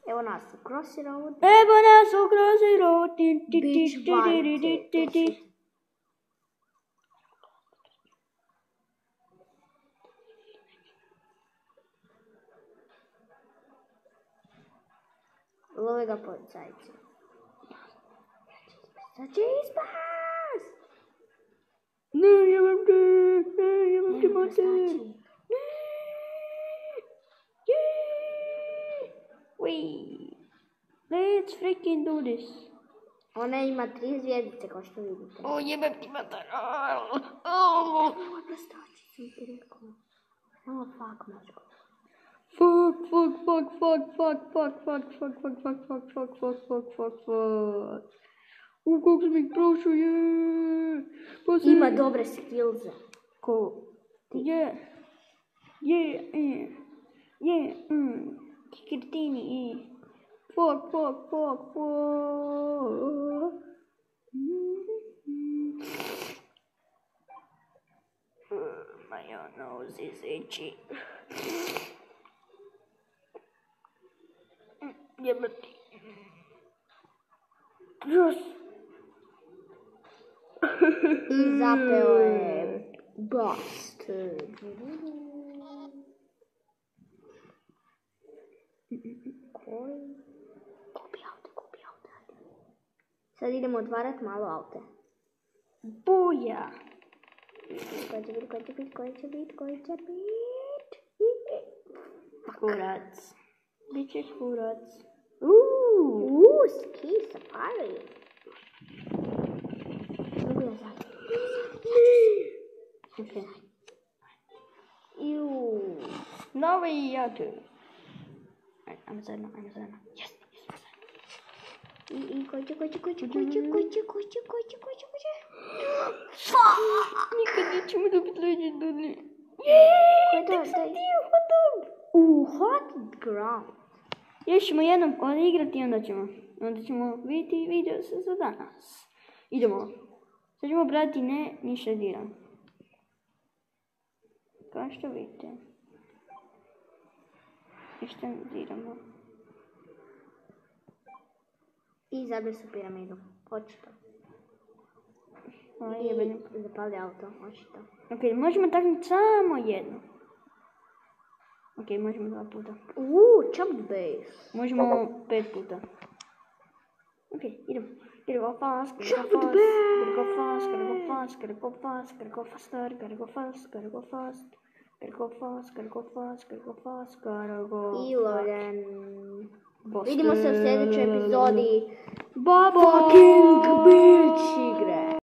Evo nas u Crossy Road. Evo nas u Crossy Road. Beach Bar. Love ga policajci. Sad će ispas! Ne, jebam te mater. Wee. Let's freaking do this. Ona ima 3 zvijezdice kao što vidite. O, jebam ti mater. Ovo prostoči sam ti rekao. Samo fuck mačko. Fuck. Kako sam ih prošao, je. Ima dobre skillze. Ko? Je. Kikirtini, Fuck. My nose is itchy. Jebati. Yes. I zapeo je Bust. Koji? Kupi auto. Sad idemo otvarat malo aute. Buja. Koji će bit? Kurac. Biće kurac. Ski safari. Mogu ja sad? Ok. Novi i ja tu. Ajmo zajedno. Yes. I koji će? Nikad nećemo dobiti legendarni. Tek sam ti hot ground. Još ćemo jednom odigrati i onda ćemo vidjeti video za danas. Idemo. Sad ćemo brati ništa diram. Kao što vidite. Ništa ne diramo. I zabili su piramidu. Očito. I zapali auto. Očito. Ok, možemo taknuti samo jedno. Ok, možemo 2 puta. Chopped base. Možemo 5 puta. Ok, idemo. Gotta go fast. I lovljen. Vidimo se u sljedećoj epizodi. Bye bye. Fucking bitch.